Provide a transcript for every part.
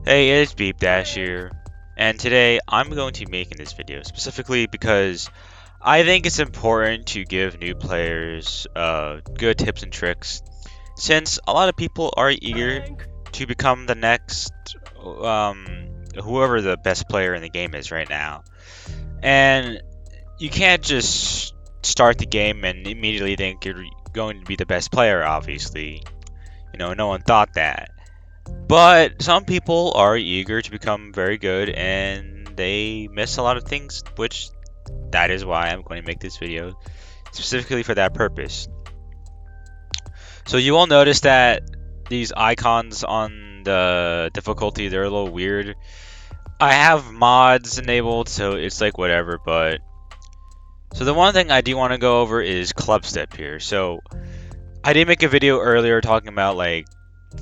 Hey, it's BeepDash here, and today I'm going to be making this video specifically because I think it's important to give new players good tips and tricks, since a lot of people are eager to become the next whoever the best player in the game is right now. And you can't just start the game and immediately think you're going to be the best player, obviously. No one thought that. But some people are eager to become very good and they miss a lot of things, which that is why I'm going to make this video specifically for that purpose. So you will notice that these icons on the difficulty, they're a little weird. I have mods enabled, so it's like whatever, but so the one thing I do want to go over is club step here. So I did make a video earlier talking about like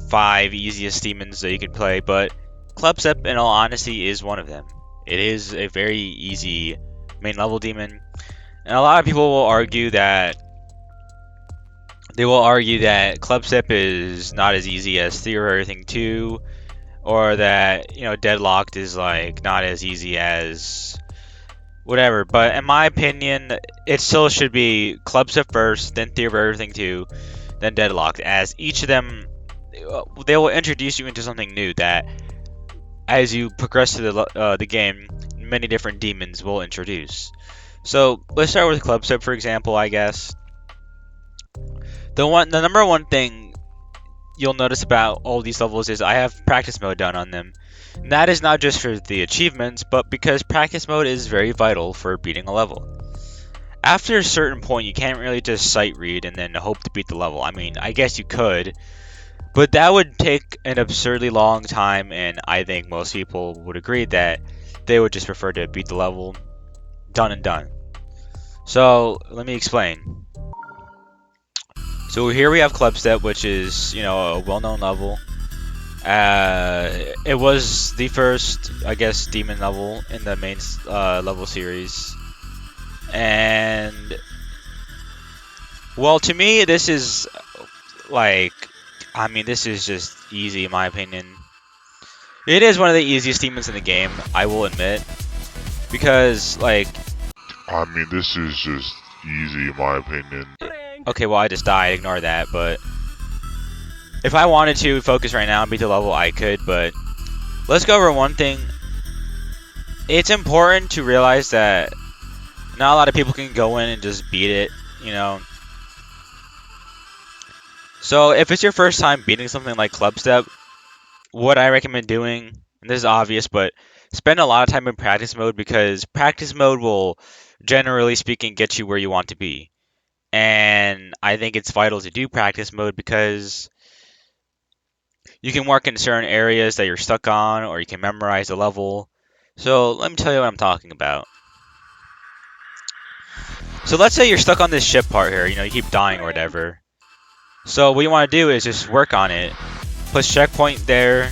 5 easiest demons that you can play, but club step, in all honesty, is one of them. It is a very easy main level demon, and a lot of people will argue that club step is not as easy as Theory of Everything 2, or that Deadlocked is like not as easy as whatever. But in my opinion, it still should be club step first, then Theory of Everything 2, then Deadlocked, as each of them, they will introduce you into something new that as you progress through the game, many different demons will introduce. So let's start with club step, for example. I guess the number one thing you'll notice about all these levels is I have practice mode done on them. And that is not just for the achievements, but because practice mode is very vital for beating a level. After a certain point, you can't really just sight read and then hope to beat the level. I mean, I guess you could, but that would take an absurdly long time, and I think most people would agree that they would just prefer to beat the level done and done. So let me explain. So here we have club step, which is a well-known level. It was the first, I guess, demon level in the main level series, and well, to me, this is like, I mean, this is just easy in my opinion. It is one of the easiest demons in the game, I will admit, because like, I mean, this is just easy in my opinion. Okay, well, I just died, ignore that, but if I wanted to focus right now and beat the level, I could, but let's go over one thing. It's important to realize that not a lot of people can go in and just beat it, So if it's your first time beating something like club step, what I recommend doing, and this is obvious, but spend a lot of time in practice mode, because practice mode will, generally speaking, get you where you want to be. And I think it's vital to do practice mode because you can work in certain areas that you're stuck on, or you can memorize the level. So let me tell you what I'm talking about. So let's say you're stuck on this ship part here, you keep dying or whatever. So what you want to do is just work on it. Push checkpoint there,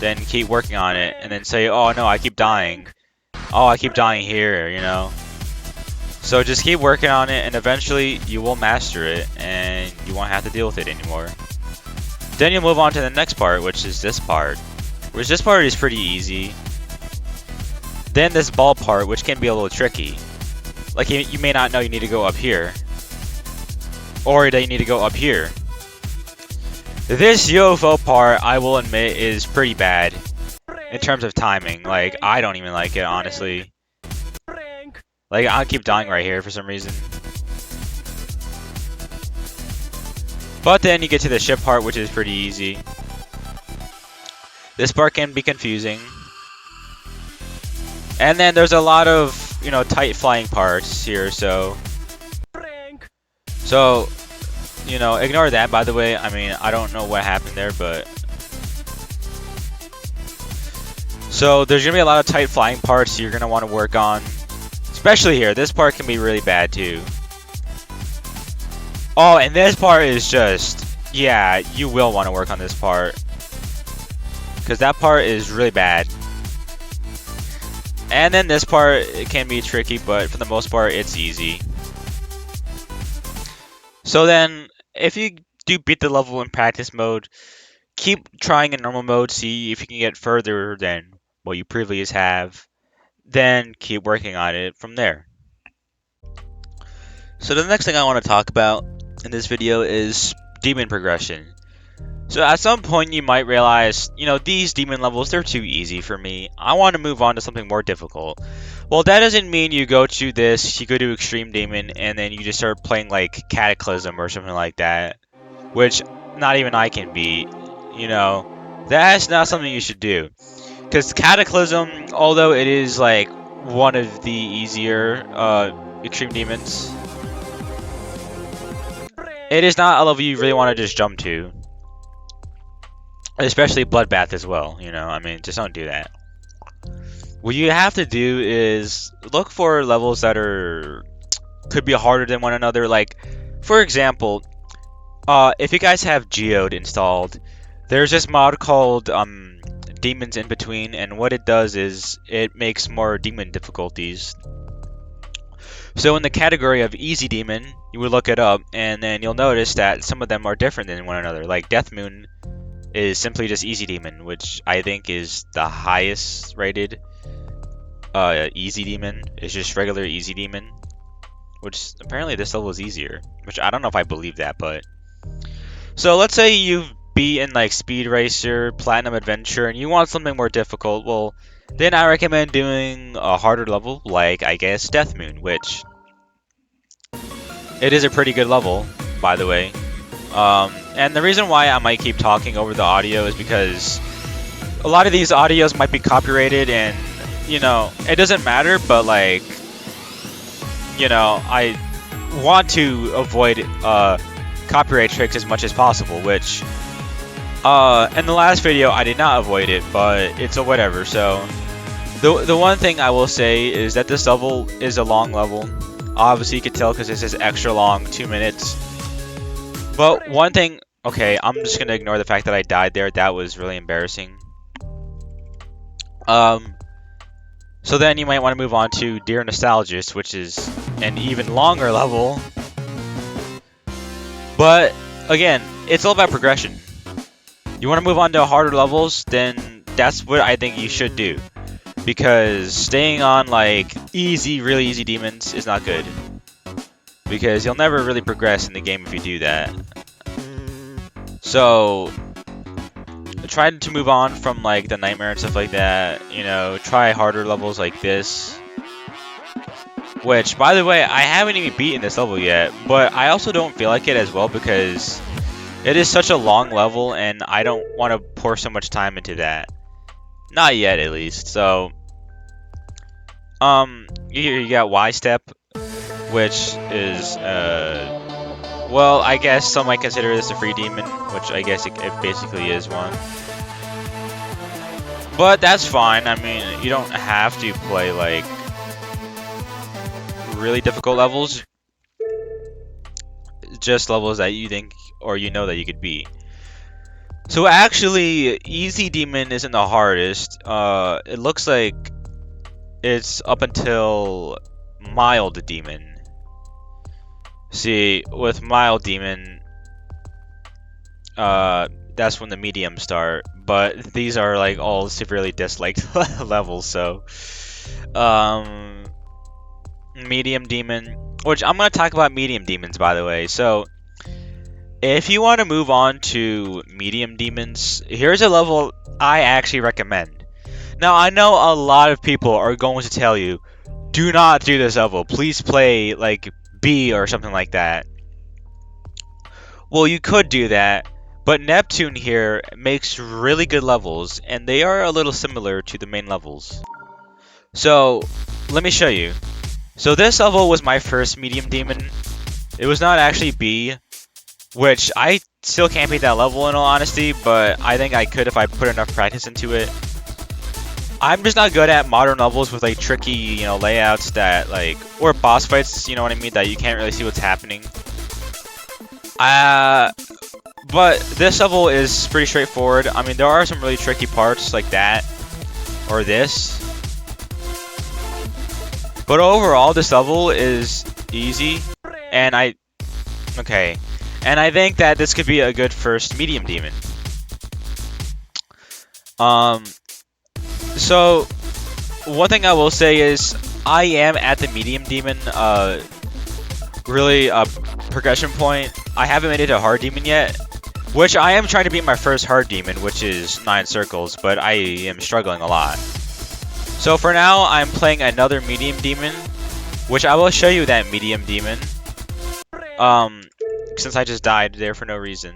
then keep working on it, and then say, oh no, I keep dying. Oh, I keep dying here, So just keep working on it, and eventually you will master it, and you won't have to deal with it anymore. Then you'll move on to the next part, which is this part. Which this part is pretty easy. Then this ball part, which can be a little tricky. Like you may not know you need to go up here, or that you need to go up here. This UFO part, I will admit, is pretty bad in terms of timing. Like, I don't even like it, honestly. Like, I'll keep dying right here for some reason. But then you get to the ship part, which is pretty easy. This part can be confusing. And then there's a lot of, tight flying parts here, so... So, ignore that, by the way. I mean, I don't know what happened there, but... So, there's gonna be a lot of tight flying parts you're gonna want to work on. Especially here. This part can be really bad, too. Oh, and this part is just... Yeah, you will want to work on this part. Because that part is really bad. And then this part, it can be tricky, but for the most part, it's easy. So then, if you do beat the level in practice mode, keep trying in normal mode, see if you can get further than what you previously have, then keep working on it from there. So the next thing I want to talk about in this video is demon progression. So at some point you might realize, these demon levels, they're too easy for me. I want to move on to something more difficult. Well, that doesn't mean you go to this, you go to Extreme Demon, and then you just start playing like Cataclysm or something like that, which not even I can beat. That's not something you should do. Because Cataclysm, although it is like one of the easier Extreme Demons, it is not a level you really want to just jump to. Especially Bloodbath as well, just don't do that. What you have to do is look for levels that could be harder than one another. Like, for example, if you guys have Geode installed, there's this mod called Demons in Between, and what it does is it makes more demon difficulties. So in the category of Easy Demon, you would look it up, and then you'll notice that some of them are different than one another. Like Death Moon is simply just Easy Demon, which I think is the highest rated Easy Demon. It's just regular Easy Demon, which apparently this level is easier, which I don't know if I believe that, but... So let's say you've beaten like Speed Racer, Platinum Adventure, and you want something more difficult. Well, then I recommend doing a harder level, like I guess Death Moon, which it is a pretty good level, by the way. And the reason why I might keep talking over the audio is because a lot of these audios might be copyrighted, and it doesn't matter, but like, I want to avoid copyright tricks as much as possible, which in the last video I did not avoid it, but it's a whatever. So the one thing I will say is that this level is a long level. Obviously you can tell because this is extra long, 2 minutes. But one thing, okay, I'm just gonna ignore the fact that I died there. That was really embarrassing. So then you might want to move on to Dear Nostalgist, which is an even longer level. But again, it's all about progression. You want to move on to harder levels, then that's what I think you should do. Because staying on like really easy demons is not good. Because you'll never really progress in the game if you do that. So try to move on from like the nightmare and stuff like that. Try harder levels like this. Which, by the way, I haven't even beaten this level yet, but I also don't feel like it as well because it is such a long level and I don't want to pour so much time into that. Not yet, at least. So, you got Y-Step, which is, well, I guess some might consider this a free demon, which I guess it basically is one. But that's fine. I mean, you don't have to play, like, really difficult levels. Just levels that you think or that you could beat. So actually, Easy Demon isn't the hardest. It looks like it's up until Mild Demon. See, with Mild Demon, that's when the mediums start. But these are like all severely disliked levels, so Medium Demon, which I'm going to talk about Medium Demons, by the way. So if you want to move on to Medium Demons, here's a level I actually recommend. Now, I know a lot of people are going to tell you, do not do this level. Please play like B or something like that. Well, you could do that, but Neptune here makes really good levels, and they are a little similar to the main levels. So let me show you. So this level was my first Medium Demon. It was not actually B, which I still can't beat that level in all honesty, but I think I could if I put enough practice into it. I'm just not good at modern levels with like tricky, layouts that like, or boss fights, you know what I mean, that you can't really see what's happening. But this level is pretty straightforward. I mean, there are some really tricky parts like that, or this. But overall, this level is easy, and I think that this could be a good first Medium Demon. Um, so one thing I will say is I am at the medium demon really progression point. I haven't made it to hard demon yet, which I am trying to beat my first hard demon, which is 9 circles, but I am struggling a lot. So for now, I'm playing another medium demon, which I will show you that medium demon. Since I just died there for no reason.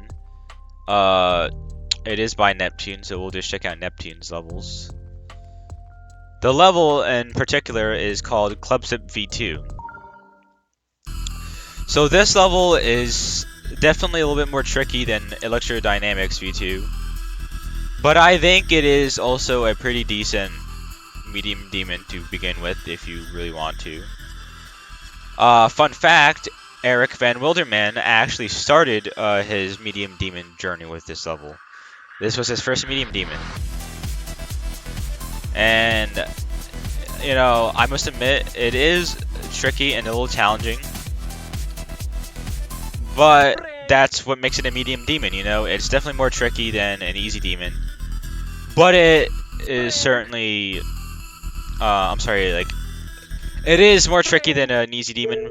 It is by Neptune, so we'll just check out Neptune's levels. The level in particular is called Clubsip V2. So this level is definitely a little bit more tricky than Electrodynamics V2. But I think it is also a pretty decent medium demon to begin with if you really want to. Fun fact, Eric Van Wilderman actually started his medium demon journey with this level. This was his first medium demon. And, you know, I must admit, it is tricky and a little challenging. But that's what makes it a medium demon, you know? It's definitely more tricky than an easy demon. But it is certainly... I'm sorry, like... It is more tricky than an easy demon.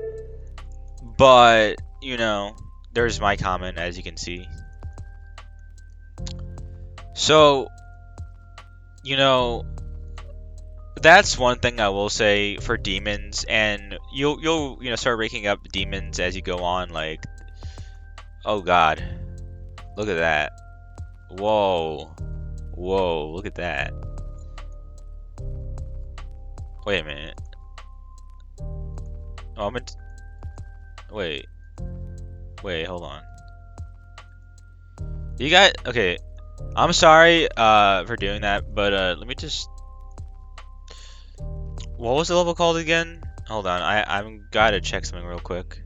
But, you know, there's my comment, as you can see. So, you know... That's one thing I will say for demons, and you'll you know start raking up demons as you go on. Like, oh god, look at that! Whoa, whoa, look at that! Wait a minute. Oh, wait, hold on. You got okay. I'm sorry for doing that, but let me just. What was the level called again? Hold on, I'm gotta check something real quick.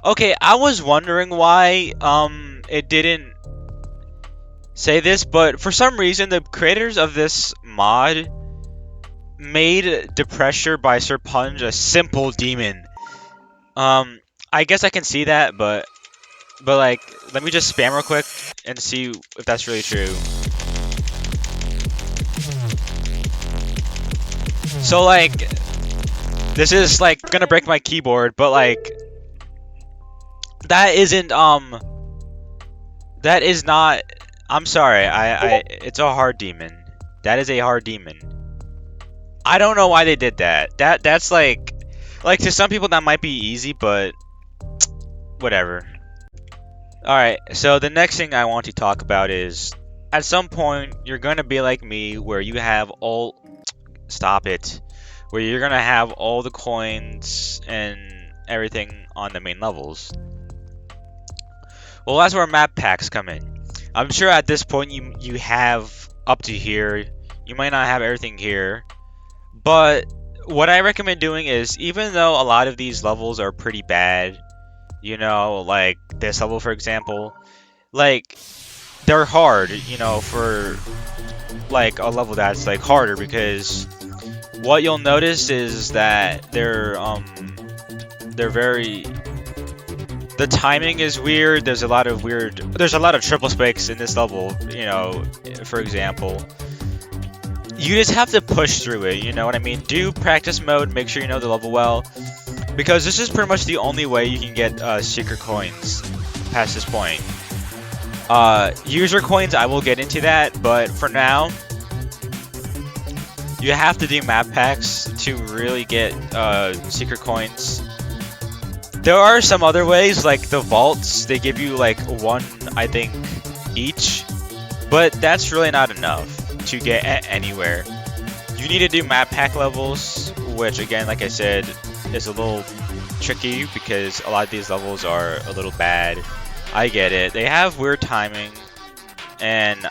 Okay, I was wondering why it didn't say this, but for some reason the creators of this mod made Depressure by Sir Punj a simple demon. I guess I can see that, but like, let me just spam real quick and see if that's really true. So like, this is like gonna break my keyboard, but like, that isn't that is not. I'm sorry, it's a hard demon. That is a hard demon. I don't know why they did that. That's like to some people that might be easy, but whatever. All right, so the next thing I want to talk about is at some point you're gonna be like me, where you have all. Stop it. Where you're gonna have all the coins and everything on the main levels. Well, that's where map packs come in. I'm sure at this point you have up to here. You might not have everything here, but what I recommend doing is, even though a lot of these levels are pretty bad, you know, like this level for example, like they're hard, you know, for like a level that's like harder, because what you'll notice is that they're very, the timing is weird. There's a lot of triple spikes in this level, you know, for example. You just have to push through it, you know what I mean? Do practice mode, make sure you know the level well, because this is pretty much the only way you can get secret coins past this point. User coins, I will get into that, but for now, you have to do map packs to really get secret coins. There are some other ways, like the vaults, they give you like one, I think, each, but that's really not enough to get anywhere. You need to do map pack levels, which again, like I said, is a little tricky because a lot of these levels are a little bad. I get it. They have weird timing, and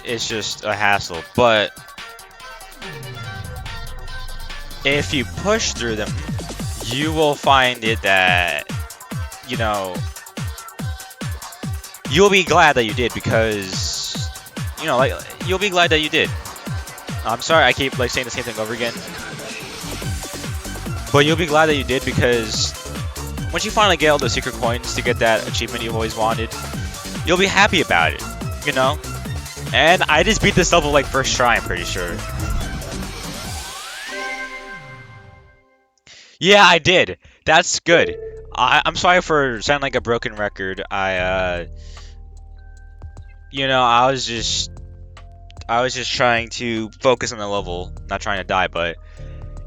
it's just a hassle, but if you push through them, you will find it that, you know, you'll be glad that you did, because, you know, like, you'll be glad that you did. I'm sorry I keep like saying the same thing over again, but you'll be glad that you did, because once you finally get all those secret coins to get that achievement you've always wanted, you'll be happy about it, you know? And I just beat this level like first try, I'm pretty sure. Yeah, I did. That's good. I'm sorry for sounding like a broken record. I was just trying to focus on the level, not trying to die, but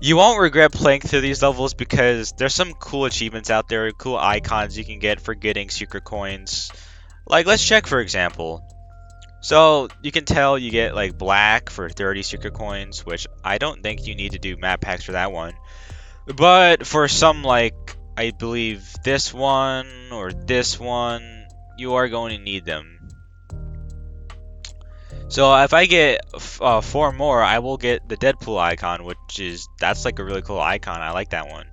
you won't regret playing through these levels because there's some cool achievements out there, cool icons you can get for getting secret coins. Like, let's check for example. So, you can tell you get like black for 30 secret coins, which I don't think you need to do map packs for that one. But for some, like, I believe this one or this one, you are going to need them. So if I get 4 more, I will get the Deadpool icon, that's like a really cool icon. I like that one.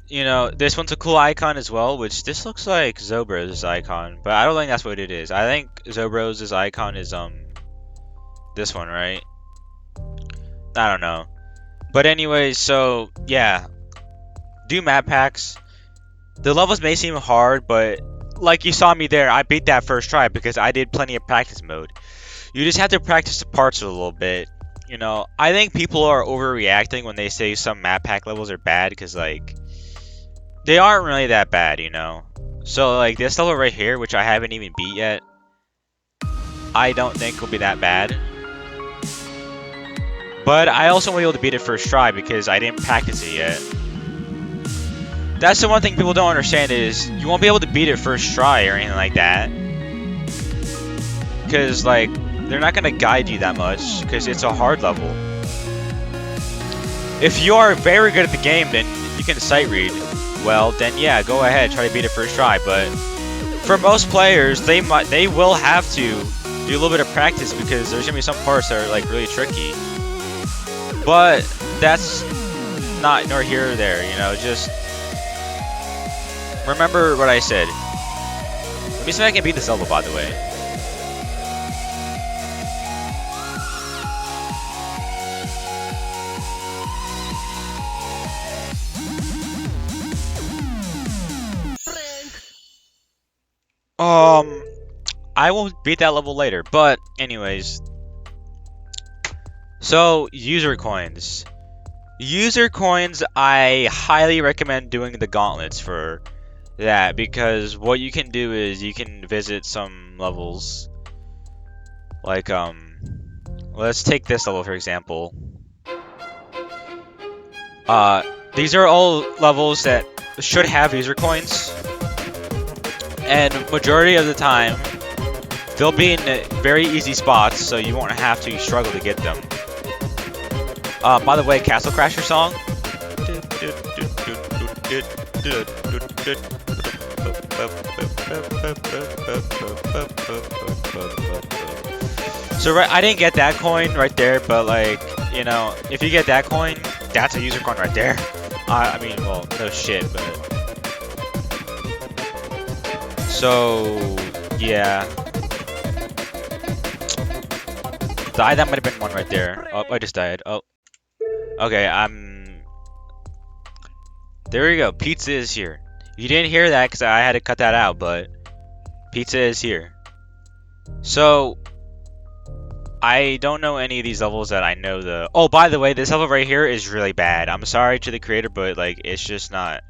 You know, this one's a cool icon as well, which this looks like Zobro's icon, but I don't think that's what it is. I think Zobro's icon is this one, right? I don't know. But anyways, so yeah, do map packs. The levels may seem hard, but like you saw me there, I beat that first try because I did plenty of practice mode. You just have to practice the parts a little bit. You know, I think people are overreacting when they say some map pack levels are bad because, like, they aren't really that bad, you know? So, like, this level right here, which I haven't even beat yet, I don't think will be that bad. But I also won't be able to beat it first try because I didn't practice it yet. That's the one thing people don't understand is you won't be able to beat it first try or anything like that. Because, like, they're not going to guide you that much because it's a hard level. If you are very good at the game, then you can sight read. Well, then yeah, go ahead, try to beat it first try. But for most players, they will have to do a little bit of practice because there's going to be some parts that are like really tricky. But that's not nor here or there, you know, just remember what I said. Let me see if I can beat this level, by the way. I will beat that level later, but anyways. So, user coins. User coins, I highly recommend doing the gauntlets for that, because what you can do is you can visit some levels. Like, let's take this level for example. These are all levels that should have user coins. And majority of the time, they'll be in very easy spots, so you won't have to struggle to get them. By the way, Castle Crasher song. So right, I didn't get that coin right there, but like, you know, if you get that coin, that's a user coin right there. I mean, well, no shit, but. So, yeah. That might have been one right there. Oh, I just died. Oh. Okay, there we go. Pizza is here. You didn't hear that because I had to cut that out, but pizza is here. So, I don't know any of these levels that I know the... Oh, by the way, this level right here is really bad. I'm sorry to the creator, but, like, it's just not...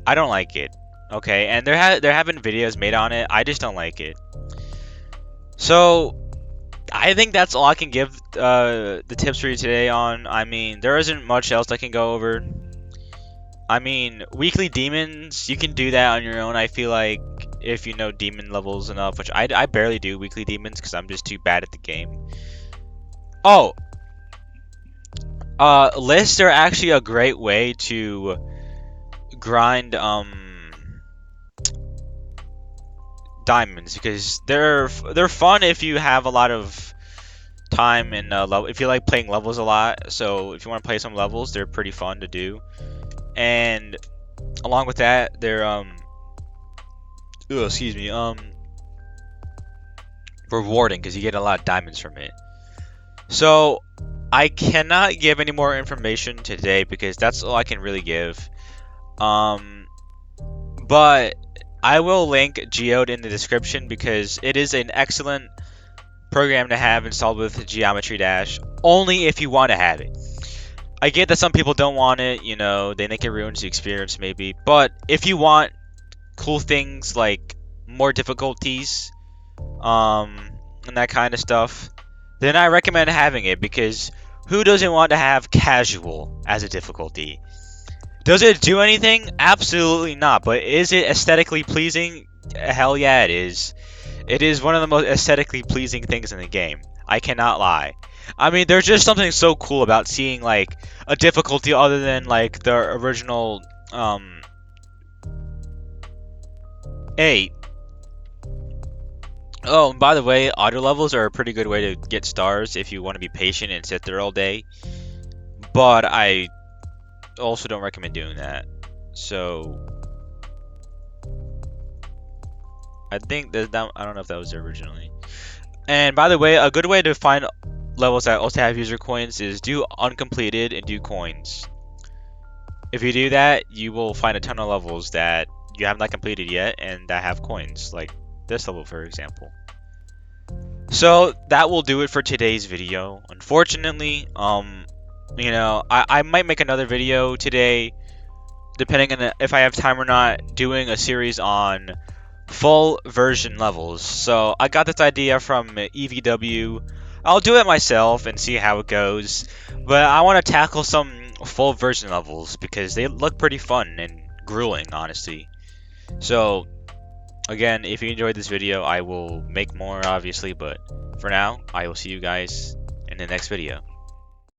I don't like it. Okay, and there have been videos made on it. I just don't like it. So, I think that's all I can give the tips for you today on. I mean, there isn't much else I can go over. I mean, weekly demons, you can do that on your own, I feel like, if you know demon levels enough, which I barely do weekly demons because I'm just too bad at the game. Oh! Lists are actually a great way to grind, diamonds because they're fun if you have a lot of time and if you like playing levels a lot. So if you want to play some levels, they're pretty fun to do. And along with that, they're rewarding because you get a lot of diamonds from it. So I cannot give any more information today because that's all I can really give. But I will link Geode in the description because it is an excellent program to have installed with Geometry Dash, only if you want to have it. I get that some people don't want it, you know, they think it ruins the experience maybe, but if you want cool things like more difficulties, and that kind of stuff, then I recommend having it, because who doesn't want to have casual as a difficulty? Does it do anything? Absolutely not. But is it aesthetically pleasing? Hell yeah, it is. It is one of the most aesthetically pleasing things in the game. I cannot lie. I mean, there's just something so cool about seeing like a difficulty other than like the original 8. Oh, and by the way, auto levels are a pretty good way to get stars if you want to be patient and sit there all day. But I also don't recommend doing that. So I think that I don't know if that was there originally. And by the way, a good way to find levels that also have user coins is do uncompleted and do coins. If you do that, you will find a ton of levels that you have not completed yet and that have coins, like this level for example. So that will do it for today's video. Unfortunately, you know, I might make another video today, depending on if I have time or not, doing a series on full version levels. So I got this idea from EVW. I'll do it myself and see how it goes, but I want to tackle some full version levels because they look pretty fun and grueling, honestly. So again, if you enjoyed this video, I will make more, obviously, but for now, I will see you guys in the next video.